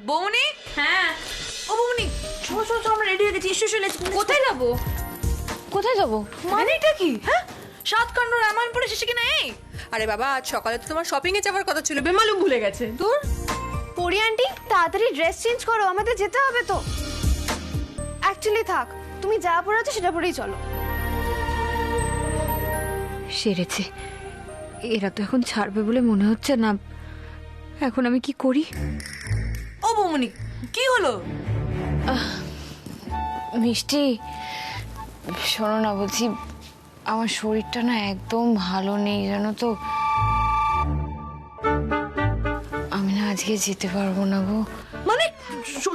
বৌমনি। হ্যাঁ। ও বৌমনি, চলো চলো চলো, আমরা রেডি হয়ে গেছি। এসো এসো। কোথায় যাবো? কোথায় যাবো? মানে এটা কি? হ্যাঁ, সাতকাণ্ড রামায়ণ পড়ে শেষে কিনা এই? আরে বাবা, আজ সকালে তো তোমার শপিং এ যাওয়ার কথা ছিল, বেমালুম ভুলে গেছে। দূর। পরি আন্টি, তাড়াতাড়ি ড্রেস চেঞ্জ করো, আমাদের যেতে হবে তো। অ্যাকচুয়ালি থাক, তুমি যা পরে আছো সেটা পরেই চলো। সেরেছে। এরা তো এখন ছাড়বে বলে মনে হচ্ছে না। এখন আমি কি করি? ও বৌমনি, কি হলো? মিষ্টি, শোনো না, বলছি আমার শরীরটা না একদম ভালো নেই, জানো তো। আমি না আজকে যেতে পারবো না গো। মানে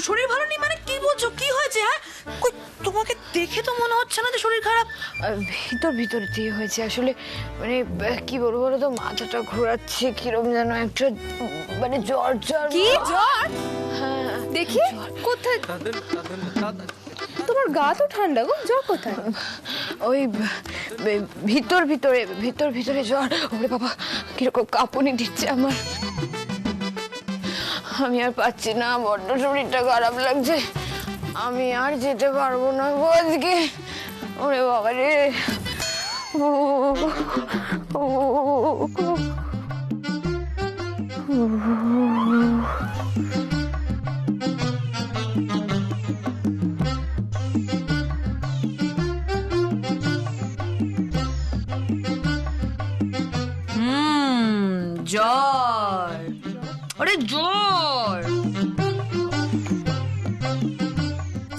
শরীর ভালো নেই মানে কি বলছো? কি হয়েছে? হ্যাঁ, কই তোমাকে দেখে তো মনে হচ্ছে না যে শরীর খারাপ। ভিতর দিয়ে হয়েছে আসলে। মানে কি বলবো বলো তো, মাথাটা ঘোরাচ্ছে, কিরম যেন একটা, মানে জ্বর জ্বর। কি জ্বর? হ্যাঁ, দেখি কোথায়? তোমার গা তো ঠান্ডা গো, জ্বর কোথায়? ওই ভিতরে জ্বর। ওরে বাবা, কিরকম কাঁপুনি দিচ্ছে আমার। আমি আর পাচ্ছি না, বড্ড শরীরটা খারাপ লাগছে। আমি আর যেতে পারবো না গো আজকে। ওরে বাবা রে। জ্বর, ওরে জ্বর।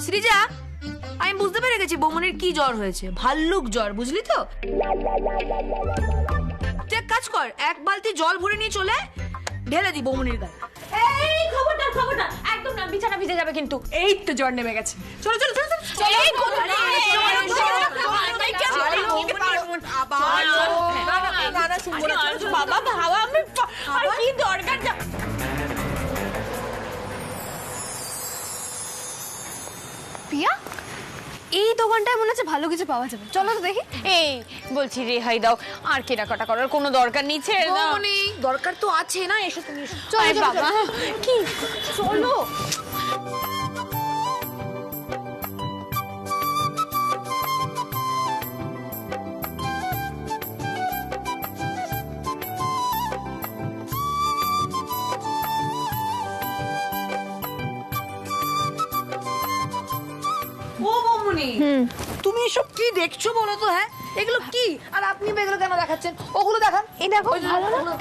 শ্রীজা, আমি বুঝতে পেরে গেছি বৌমনির কি জ্বর হয়েছে। ভাল্লুক জ্বর, বুঝলি তো? তুই এক কাজ কর, এক বালতি জল ভরে নিয়ে চলে ঢেলে দি বৌমনির গায়ে। এই খবরদার, একদম না, বিছানা ভিজে যাবে কিন্তু। এই তো জ্বর নেমে গেছে। চলো চলো চলো চলো। এই কোথায়? বাবা ভাবা, আমি আর কি দরকার? পিয়া, এই দোকানটায় মনে হচ্ছে ভালো কিছু পাওয়া যাবে, চলো তো দেখি। এই বলছি, রেহাই দাও, আর কেনাকাটা করার কোনো দরকার নেই, ছেড়ে দাও। বৌমনি, দরকার তো আছে না, এসো তুমি এসো। চলো আরে বাবা, কি চলো। ও বৌমনি, তুমি এসব কি দেখছো বলো তো? হ্যাঁ, এগুলো কি? আর আপনি এগুলো কেন দেখাচ্ছেন? ওগুলো দেখান। এই দেখো, ভালো না?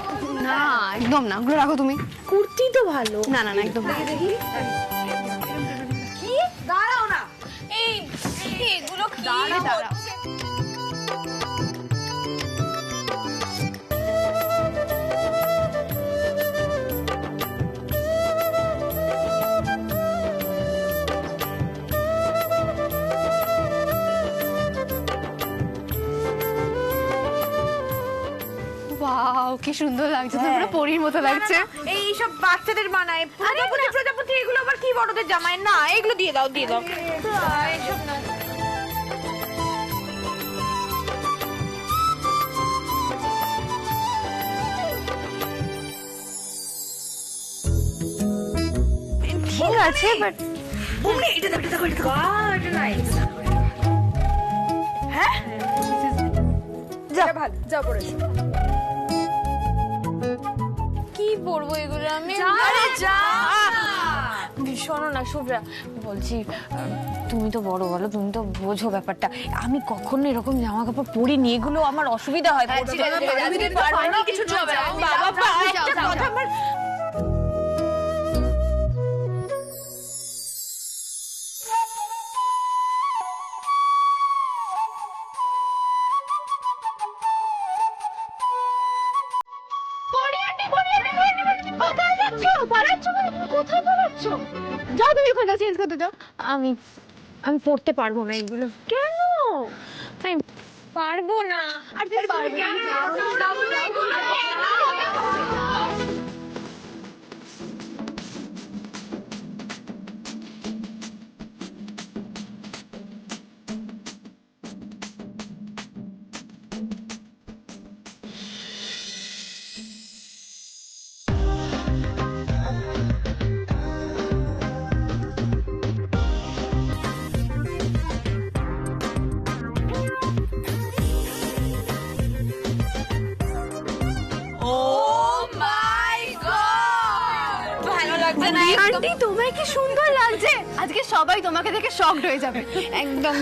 না একদম না, ওগুলো রাখো তুমি। কুর্তি তো ভালো। না না না, একদম না। কি? দাঁড়াও না। এই এগুলো কি? দাঁড়াও। ওয়াও, কি সুন্দর লাগছে, তো পুরো পরীর মতো লাগছে। এই সব বাচ্চাদের বানায়। প্রজাপতি এগুলো আবার কি বড়দের জামায়? না, এগুলো দিয়ে দাও, দিয়ে দাও। এইসব না। ঠিক আছে, বাট বৌমনি, এটা দেখো, এটা দেখো, এটা দেখো। এটা নাইস। হ্যাঁ? যা ভালো, যা পড়েছো। কি পরবো এগুলো আমি? আরে যা। শোনো না শুভ্রা, বলছি তুমি তো বড়, বলো, তুমি তো বোঝো ব্যাপারটা। আমি কখনো এরকম জামা কাপড় পরিনি, এগুলো আমার অসুবিধা হয় পরতে। কিছু হবে না। বাবা, একটা কথা আমার। যাও তুমি ওখানটা চেঞ্জ করতে যাও। আমি আমি পড়তে পারবো না এগুলো। কেন? আমি পারবো না। আর তুমি পারবে না। আন্টি তোমায় কি সুন্দর লাগছে, আজকে সবাই তোমাকে দেখে শকড হয়ে যাবে একদম।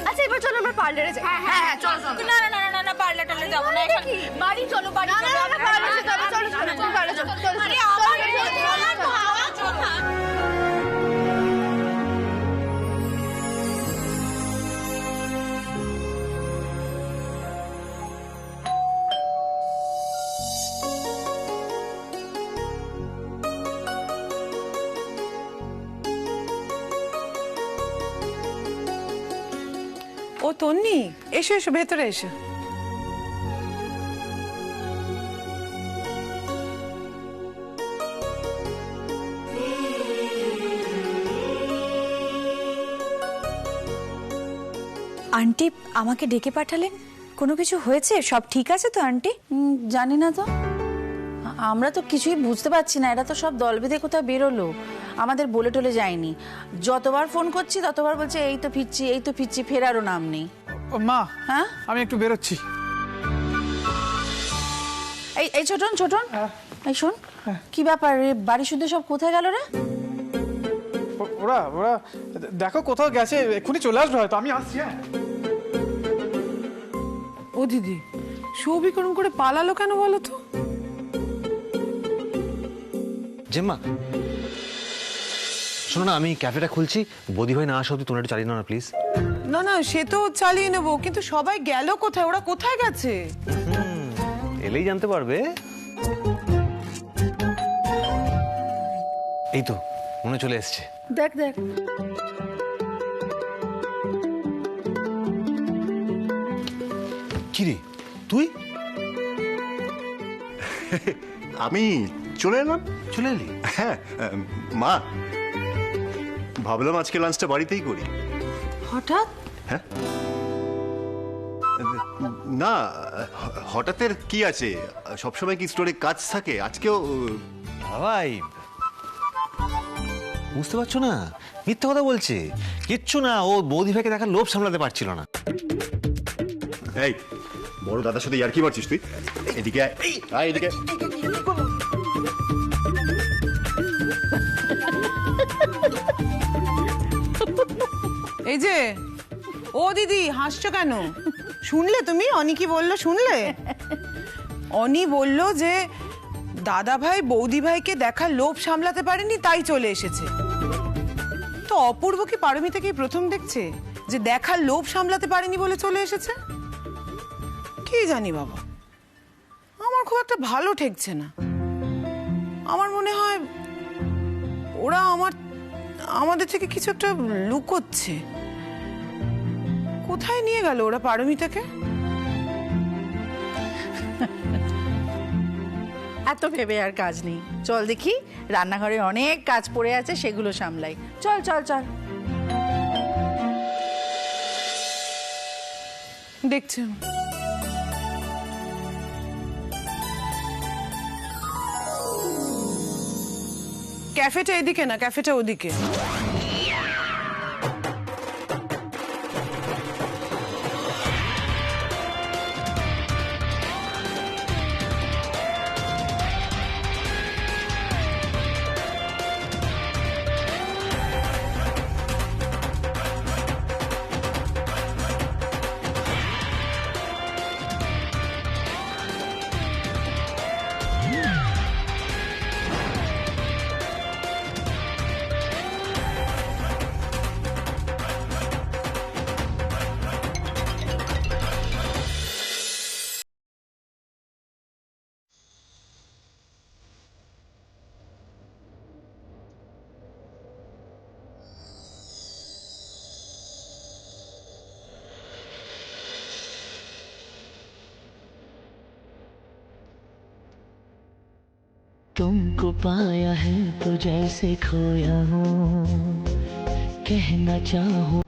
আচ্ছা এবার চলো আমরা পার্লারে যাই। হ্যাঁ চলো না না না না না পার্লার টার্লার যাবো না এখন বাড়ি চলো বাড়ি না, না, চলো না, না, পার্লারে যেতে হবে, চলো, চলো, চলো, পার্লারে চলো, চলো, আরে চলো, আমার চলো, চলো, চলো, চলো। ও তন্নি, এসো এসো ভেতরে এসো। আন্টি আমাকে ডেকে পাঠালেন, কোনো কিছু হয়েছে? সব ঠিক আছে তো আন্টি? জানি না তো, আমরা তো কিছুই বুঝতে পারছি না। এরা তো সব দল বেঁধে কোথাও বেরোলো, আমাদের বলে টলে যায়নি। যতবার ফোন করছি ততবার বলছে এই তো ফিরছি এই তো ফিরছি, ফেরারও নাম নেই। ও মা, হ্যাঁ আমি একটু বেরোচ্ছি। এই এই ছোটন ছোটন, এই শোন, কি ব্যাপার রে, বাড়ি শুদ্ধ সব কোথায় গেল রে? ওরা ওরা দেখো কোথাও গেছে, এক্ষুনি চলে আসবে হয়তো, আমি আসছি। হ্যাঁ ও দিদি, সৌভিক ওরম করে পালালো কেন বলো তো? জেম্মা শোনো না, আমি ক্যাফেটা খুলছি, বৌদি ভাই না আসা অব্দি তোমরা একটু চালিয়ে নাও না প্লিজ। না না, সে তো চালিয়ে নেবো, কিন্তু সবাই গেল কোথায়, ওরা কোথায় গেছে? এলেই জানতে পারবে। এই তো মনে চলে এসছে। দেখ দেখ, কি রে তুই? আমি চলে এলাম। চলে এলি? হ্যাঁ মা, ভাবলাম আজকে লাঞ্চটা বাড়িতেই করি। হঠাৎ? হ্যাঁ না, হঠাৎের কি আছে, সবসময় কি স্টোরে কাজ থাকে, আজকেও। ভাই বুঝতে পারছো না, মিথ্যা কথা বলছে। কিচ্ছু না, ও বৌদি ভাইকে দেখার লোভ সামলাতে পারছিল না। এই বড় দাদার সাথে ইয়ার্কি মারছিস তুই? এদিকে আয়, আয় এদিকে। এই যে, ও দিদি হাসছো কেন? শুনলে তুমি অনি কি বললো? শুনলে অনি বলল যে দাদা ভাই বৌদি ভাইকে দেখার লোভ সামলাতে পারেনি, তাই চলে এসেছে। তো অপূর্ব কি পারমিতাকেই প্রথম দেখছে যে দেখার লোভ সামলাতে পারেনি বলে চলে এসেছে? কি জানি বাবা, আমার খুব একটা ভালো ঠেকছে না। আমার মনে হয় ওরা আমাদের থেকে কিছু একটা লুকোচ্ছে। কোথায় নিয়ে গেল ওরা পারমিতাকে? এত ভেবে আর কাজ নেই, চল দেখি রান্নাঘরে অনেক কাজ পড়ে আছে, সেগুলো সামলাই। চল চল চল। দেখছি ক্যাফেটা এদিকে না, ক্যাফেটা ওদিকে। तुमको पाया है तो जैसे खोया हूँ, कहना चाहूँ।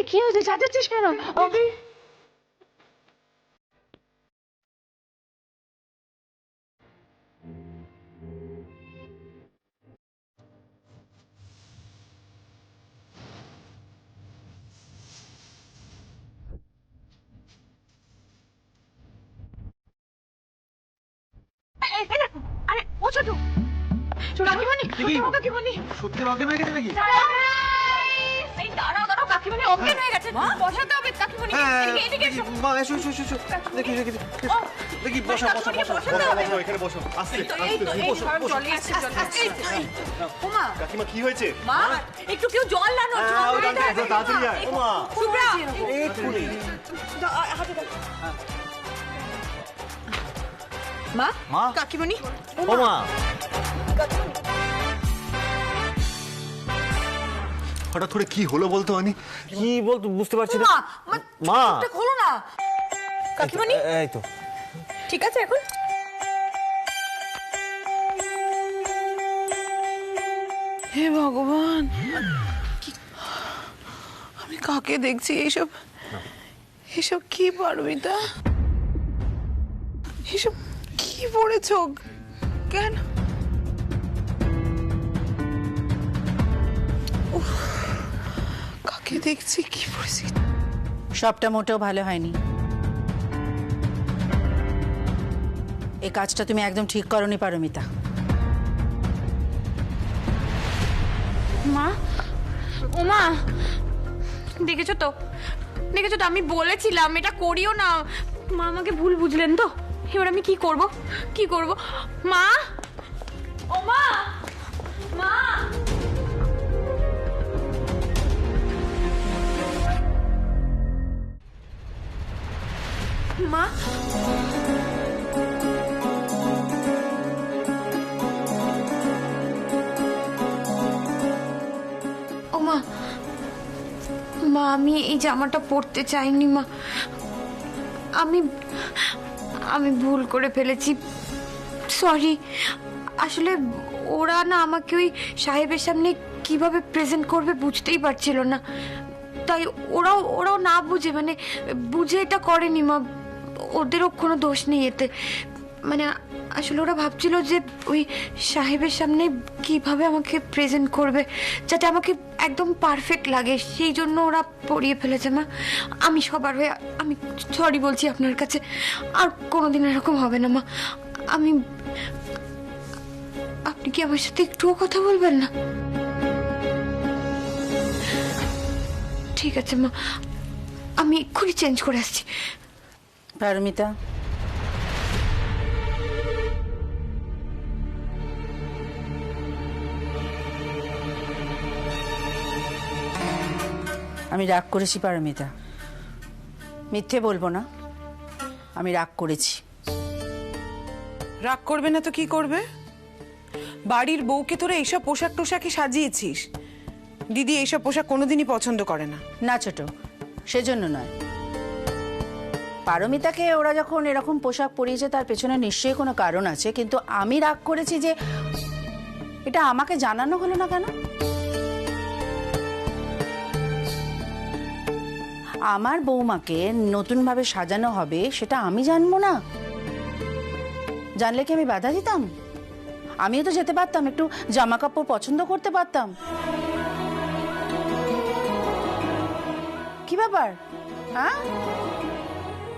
কি হয়েছে? চাচাচ্ছিস কেন? ওকে আরে ও ছোট কাকিমণি, কাকিমণি সত্যি অজ্ঞান হয়ে গেছে নাকি? এই দাঁড়াও দাঁড়াও, কাকিমণি অজ্ঞান হয়ে গেছে। বসাতে হবে কাকিমণি, এদিকে এদিকে এসো। মা এসো এসো এসো দেখি দেখি দেখি বসো বসো বসো বসো, এখানে বসো। আস্তে আস্তে বসো, বসো। ওমা কাকিমা কি হয়েছে? মা, একটু কেউ জল আনো। হ্যাঁ, ওই দাঁড়িয়ে, তাড়াতাড়ি আয়। ওমা, শুভ্রা এক্ষুনি। মা, মা, কাকিমণি ও মা, হঠাৎ করে কি হলো বলতো অনি? কি বলতো বুঝতে পারছি না। মা, খোলো না কাকিমণি, এই তো ঠিক আছে এখন? হে ভগবান, আমি কাকে দেখছি? এইসব এসব কি পারবিতা? এসব কি পড়েছ? কেন? উফ, কাকে দেখছি? কি পড়েছি? সবটা মোটেও ভালো হয়নি। এই কাজটা তুমি একদম ঠিক করনি পারমিতা। মা, ওমা দেখেছো তো, দেখেছো তো, আমি বলেছিলাম এটা করিও না। মা আমাকে ভুল বুঝলেন তো। এবার আমি কি করব? কি করব? মা, ও মা, মা, মা ও মা, মা আমি এই জামাটা পরতে চাইনি মা। আমি আমি ভুল করে ফেলেছি, সরি। আসলে ওরা না আমাকে ওই সাহেবের সামনে কিভাবে প্রেজেন্ট করবে বুঝতেই পারছিল না, তাই ওরাও না বুঝে, মানে বুঝে এটা করেনি মা। ওদেরও কোনো দোষ নেই এতে। মানে আসলে ওরা ভাবছিল যে ওই সাহেবের সামনে কিভাবে আমাকে প্রেজেন্ট করবে যাতে আমাকে একদম পারফেক্ট লাগে, সেই জন্য ওরা পরিয়ে ফেলেছে মা। আমি সবার হয়ে আমি সরি বলছি আপনার কাছে। আর কোনোদিন এরকম হবে না মা। আপনি কি আমার সাথে একটুও কথা বলবেন না? ঠিক আছে মা, আমি এক্ষুনি চেঞ্জ করে আসছি। পারমিতা, আমি রাগ করেছি পারমিতা, মিথ্যে বলবো না, আমি রাগ করেছি। রাগ করবে না তো কি করবে? বাড়ির বউকে তোরা এইসব পোশাক টোশাকে সাজিয়েছিস। দিদি এইসব পোশাক কোনোদিনই পছন্দ করে না। না ছোট, সেজন্য নয়। পারমিতাকে ওরা যখন এরকম পোশাক পরিয়েছে তার পেছনে নিশ্চয়ই কোনো কারণ আছে, কিন্তু আমি রাগ করেছি যে এটা আমাকে জানানো হলো না কেন? আমার বৌমাকে নতুনভাবে সাজানো হবে সেটা আমি জানবো না? জানলে কি আমি বাধা দিতাম? আমিও তো যেতে পারতাম, একটু জামা কাপড় পছন্দ করতে পারতাম। কি ব্যাপার? হ্যাঁ,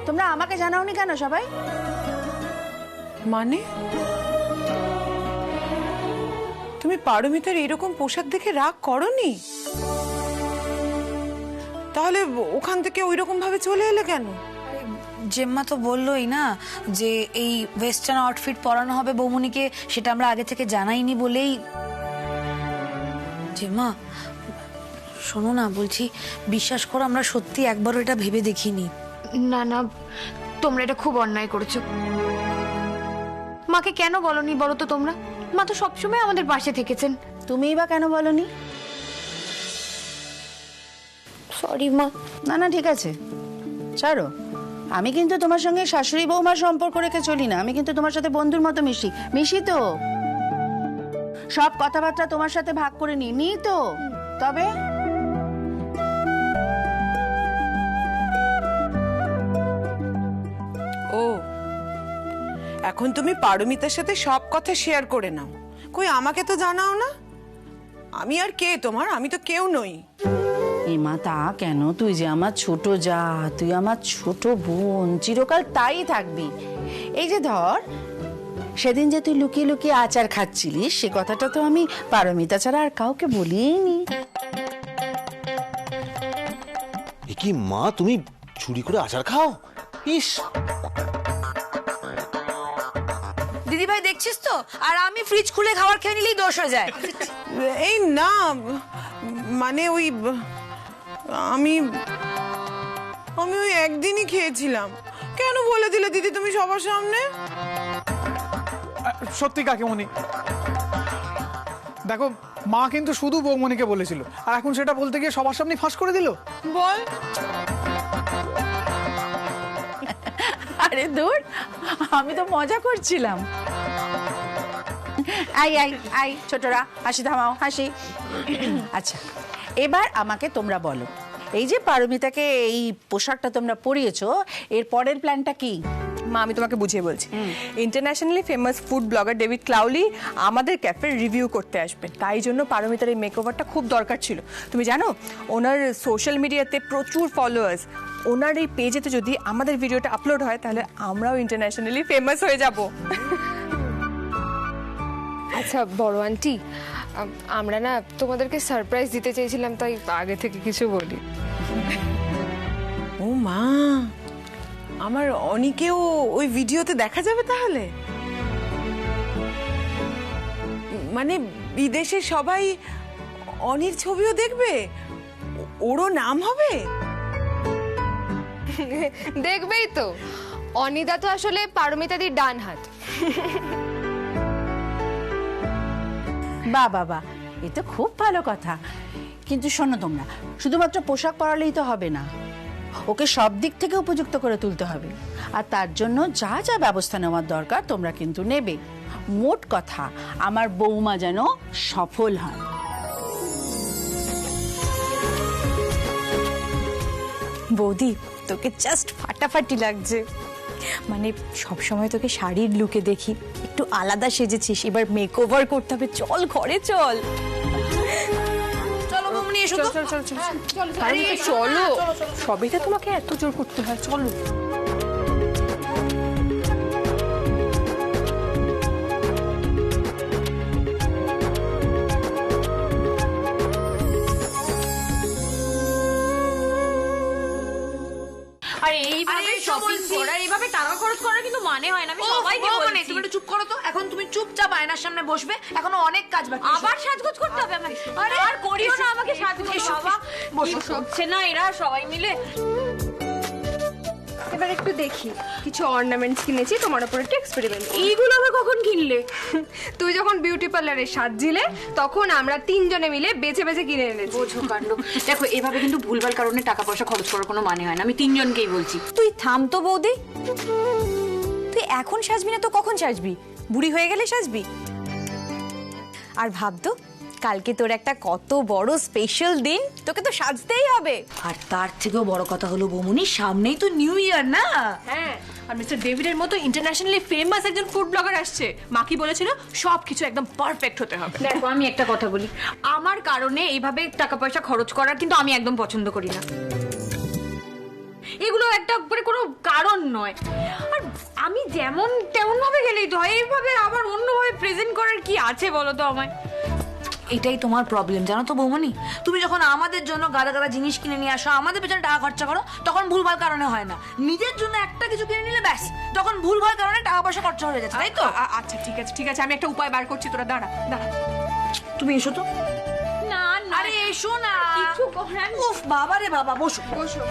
তোমরা আমাকে জানাওনি কেন সবাই? মানে তুমি পারমিতার এরকম পোশাক দেখে রাগ করনি? তাহলে ওখান থেকে ওইরকম ভাবে চলে এলে কেন? জেম্মা তো বললোই না যে এই ওয়েস্টার্ন আউটফিট পরানো হবে বৌমনিকে, সেটা আমরা আগে থেকে জানাইনি বলেই। জেম্মা শোনো না, বলছি বিশ্বাস করো, আমরা সত্যি একবারও এটা ভেবে দেখিনি। না না, তোমরা এটা খুব অন্যায় করেছো। মাকে কেন বলনি বলো তো তোমরা? মা তো সবসময় আমাদের পাশে থেকেছেন। তুমিই বা কেন বলনি? সরি মা। না না, ঠিক আছে, ছাড়ো। আমি কিন্তু তোমার সঙ্গে শাশুড়ি বৌমার সম্পর্ক রেখে চলি না। আমি কিন্তু তোমার সাথে বন্ধুর মতো মিশি তো, সব কথাবার্তা তোমার সাথে ভাগ করে নিই তো। তবে এখন তুমি পারমিতার সাথে সব কথা শেয়ার করে নাও। কই আমাকে তো জানাও না। আমি আর কে তোমার? আমি তো কেউ নই। এমা তা কেন? তুই যে আমার ছোট যা, তুই আমার ছোট বোন, চিরকাল তাই থাকবি। এই যে ধর, সেদিন যে তুই লুকিয়ে লুকিয়ে আচার খাচ্ছিলিস, সে কথাটা তো আমি পারমিতা ছাড়া আর কাউকে বলিনি। এ কি মা, তুমি চুরি করে আচার খাও? ইস, দিদি ভাই দেখছিস তো, আর আমি ফ্রিজ খুলে খাবার খেয়ে নিলেই দোষ হয়ে যায়। এই না, মানে ওই আমি ওই একদিনই খেয়েছিলাম। কেন বলে দিলে দিদি তুমি সবার সামনে? সত্যি কাকিমণি, দেখো মা কিন্তু শুধু বৌমণিকে বলেছিল, আর এখন সেটা বলতে গিয়ে সবার সামনে ফাঁস করে দিল। বল। আরে দূর, আমি তো মজা করছিলাম। আই আই আই ছোটরা, হাসি থামাও, হাসি। আচ্ছা, এবার আমাকে তোমরা বলো, এই যে পারমিতাকে এই পোশাকটা তোমরা পরিয়েছো, এর পরের প্ল্যানটা কি? মা আমি তোমাকে বুঝিয়ে বলছি। Internationally famous food blogger David Clowley আমাদের ক্যাফের রিভিউ করতে আসবে, তাই জন্য পারমিতার এই মেকওভারটা খুব দরকার ছিল। তুমি জানো ওনার সোশ্যাল মিডিয়াতে প্রচুর ফলোয়ার্স। ওনার এই পেজেতে যদি আমাদের ভিডিওটা আপলোড হয় তাহলে আমরাও ইন্টারন্যাশনালি ফেমাস হয়ে যাব। আচ্ছা বড় আন্টি, আমরা না তোমাদেরকে সারপ্রাইজ দিতে চেয়েছিলাম, তাই আগে থেকে কিছু বলি। ও মা, আমার অনিকেও ওই ভিডিওতে দেখা যাবে তাহলে? মানে বিদেশে সবাই অনির ছবিও দেখবে? ওরও নাম হবে? দেখবেই তো, অনিদা তো আসলে পারমিতাদির ডান হাত। বাহ বাবা, এ তো খুব ভালো কথা। কিন্তু শোনো তোমরা, শুধুমাত্র পোশাক পরালেই তো হবে না, ওকে সব দিক থেকে উপযুক্ত করে তুলতে হবে। আর তার জন্য যা যা ব্যবস্থা নেওয়ার দরকার তোমরা কিন্তু নেবে। মোট কথা, আমার বৌমা যেন সফল হয়। বৌদি তোকে জাস্ট ফাটাফাটি লাগছে। মানে সবসময় তোকে শাড়ির লুকে দেখি, একটু আলাদা সেজেছিস, এবার মেকওভার করতে হবে। চল ঘরে চল। চলো বৌমনি, এসো তো। আরে চলো, সবেতে তোমাকে এত জোর করতে হয়, চলো। আর এইভাবে শপিং করা, এইভাবে টাকা খরচ করা কিন্তু মানে হয় না। আমি সবাইকে বলছি, তুমি একটু চুপ করো তো। এখন তুমি চুপচাপ আয়নার সামনে বসবে, এখনো অনেক কাজ বাকি। আবার সাজগোজ করতে হবে আমাকে? আরে আর করিও না আমাকে সাজগোজ বাবা। বসো, হচ্ছে না এরা সবাই মিলে। এবার একটু দেখি, কিছু অর্নামেন্টস কিনেছি তোমার উপর একটা এক্সপেরিমেন্ট। এইগুলো আবার কখন কিনলে? তুই যখন বিউটি পার্লারে সাজছিলে তখন আমরা তিনজনে মিলে বেছে বেছে কিনে এনেছি। বোঝো কাণ্ড। দেখো এভাবে কিন্তু ভুলভাল কারণে টাকা পয়সা খরচ করার কোনো মানে হয় না। আমি তিনজনকেই বলছি। তুই থাম তো বৌদি, তুই এখন সাজবি না তো কখন সাজবি? বুড়ি হয়ে গেলে সাজবি। আর ভাবতো কালকে তোর একটা কত বড় স্পেশাল দিন, তোকে তো সাজতেই হবে। আর তার থেকেও বড় কথা হলো বৌমনি, সামনেই তো নিউ ইয়ার না? হ্যাঁ, আর মিস্টার ডেভিডের মতো ইন্টারন্যাশনালি ফেমাস একজন ফুড ব্লগার আসছে। মা কি বলেছিল, সবকিছু একদম পারফেক্ট হতে হবে। দেখো আমি একটা কথা বলি, আমার কারণে এইভাবে টাকা পয়সা খরচ করার কিন্তু আমি একদম পছন্দ করি না। এগুলো একটা মানে কোনো কারণ নয়। আর আমি যেমন তেমন ভাবে গেলেই তো হয়, এইভাবে আবার অন্যভাবে প্রেজেন্ট করার কি আছে বলো তো আমায়? এটাই তোমার প্রবলেম, জানো তো বৌমনি। তুমি যখন আমাদের জন্য গাদা গাদা জিনিস কিনে নিয়ে আসো, আমাদের পেছনে টাকা খরচা করো, তখন ভুলভাল কারণে হয় না। নিজের জন্য একটা কিছু কিনে নিলে ব্যাস, তখন ভুলভাল কারণে টাকা পয়সা খরচা হয়ে যাচ্ছে, তাই তো? আচ্ছা ঠিক আছে ঠিক আছে, আমি একটা উপায় বার করছি, তোরা দাঁড়া দাঁড়া। তুমি এসো তো। না না, আরে এসো না। কিছু করার। উফ বাবা রে বাবা, বসো বসো।